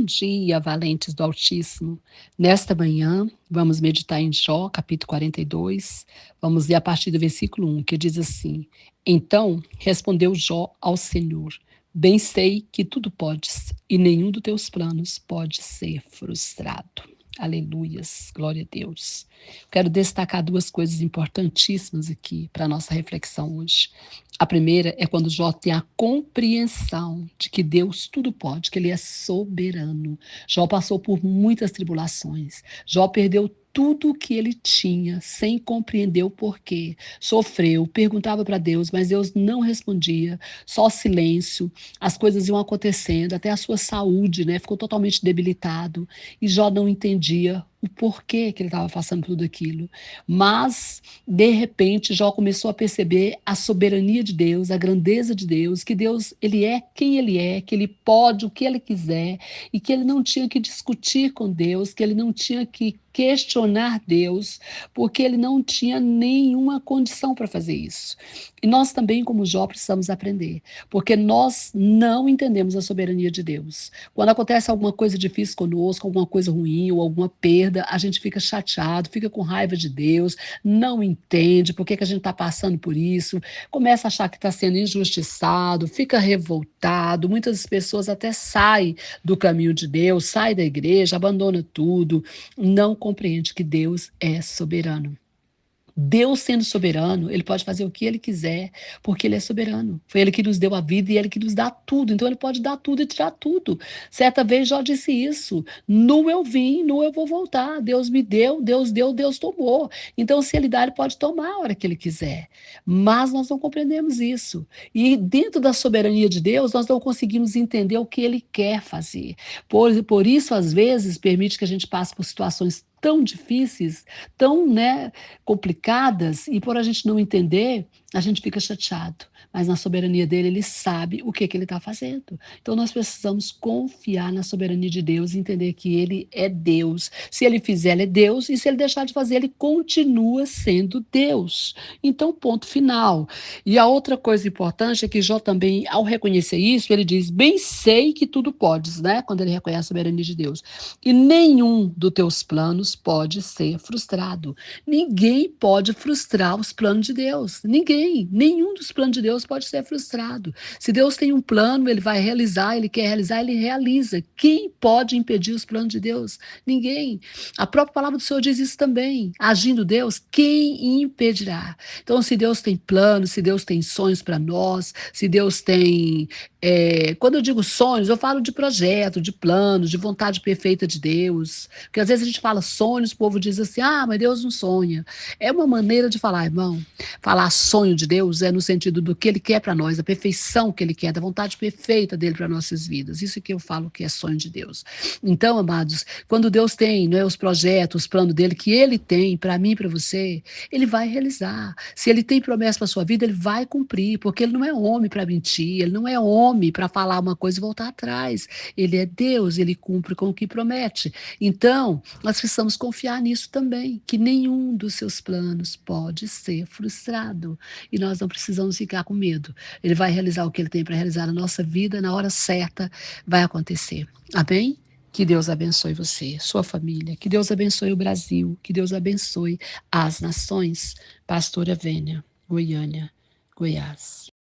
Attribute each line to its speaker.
Speaker 1: dia, valentes do Altíssimo. Nesta manhã, vamos meditar em Jó, capítulo 42. Vamos ler a partir do versículo 1, que diz assim: Então respondeu Jó ao Senhor: Bem sei que tudo podes, e nenhum dos teus planos pode ser frustrado. Aleluias, glória a Deus. Quero destacar duas coisas importantíssimas aqui para a nossa reflexão hoje. A primeira é quando Jó tem a compreensão de que Deus tudo pode, que Ele é soberano. Jó passou por muitas tribulações. Jó perdeu tudo o que ele tinha, sem compreender o porquê. Sofreu, perguntava para Deus, mas Deus não respondia, só silêncio. As coisas iam acontecendo, até a sua saúde, né, ficou totalmente debilitado. E Jó não entendia o porquê que ele estava passando por tudo aquilo. Mas, de repente, Jó começou a perceber a soberania de Deus, a grandeza de Deus, que Deus, ele é quem ele é, que ele pode o que ele quiser, e que ele não tinha que discutir com Deus, que ele não tinha que questionar Deus, porque ele não tinha nenhuma condição para fazer isso. E nós também, como Jó, precisamos aprender, porque nós não entendemos a soberania de Deus. Quando acontece alguma coisa difícil conosco, alguma coisa ruim ou alguma perda, a gente fica chateado, fica com raiva de Deus, não entende por que a gente está passando por isso, começa a achar que está sendo injustiçado, fica revoltado. Muitas pessoas até saem do caminho de Deus, saem da igreja, abandonam tudo, não compreende que Deus é soberano. Deus sendo soberano, ele pode fazer o que ele quiser, porque ele é soberano. Foi ele que nos deu a vida e ele que nos dá tudo. Então ele pode dar tudo e tirar tudo. Certa vez Jó disse isso: nu eu vim, nu eu vou voltar. Deus me deu, Deus tomou. Então, se ele dá, ele pode tomar a hora que ele quiser. Mas nós não compreendemos isso. E dentro da soberania de Deus, nós não conseguimos entender o que ele quer fazer. Por isso, às vezes, permite que a gente passe por situações tão difíceis, tão, né, complicadas, e por a gente não entender, a gente fica chateado. Mas na soberania dele, ele sabe o que ele está fazendo. Então nós precisamos confiar na soberania de Deus e entender que ele é Deus. Se ele fizer, ele é Deus, e se ele deixar de fazer, ele continua sendo Deus. Então, ponto final. E a outra coisa importante é que Jó também, ao reconhecer isso, ele diz: bem sei que tudo podes, né? Quando ele reconhece a soberania de Deus. E nenhum dos teus planos pode ser frustrado. Ninguém pode frustrar os planos de Deus. Ninguém. Nenhum dos planos de Deus pode ser frustrado. Se Deus tem um plano, ele vai realizar, ele quer realizar, ele realiza. Quem pode impedir os planos de Deus? Ninguém. A própria palavra do Senhor diz isso também. Agindo Deus, quem impedirá? Então, se Deus tem planos, se Deus tem sonhos para nós, se Deus tem. Quando eu digo sonhos, eu falo de projeto, de planos, de vontade perfeita de Deus. Porque às vezes a gente fala sonhos, o povo diz assim: ah, mas Deus não sonha. É uma maneira de falar, irmão. Falar sonho de Deus é no sentido do que Ele quer para nós, da perfeição que Ele quer, da vontade perfeita dele para nossas vidas. Isso que eu falo que é sonho de Deus. Então, amados, quando Deus tem, né, os projetos, os planos dele, que Ele tem para mim e para você, Ele vai realizar. Se Ele tem promessa para sua vida, Ele vai cumprir, porque Ele não é homem para mentir, Ele não é homem para falar uma coisa e voltar atrás. Ele é Deus, Ele cumpre com o que promete. Então, nós precisamos confiar nisso também, que nenhum dos seus planos pode ser frustrado. E nós não precisamos ficar com medo. Ele vai realizar o que ele tem para realizar na nossa vida, na hora certa, vai acontecer. Amém? Que Deus abençoe você, sua família. Que Deus abençoe o Brasil. Que Deus abençoe as nações. Pastora Vênia, Goiânia, Goiás.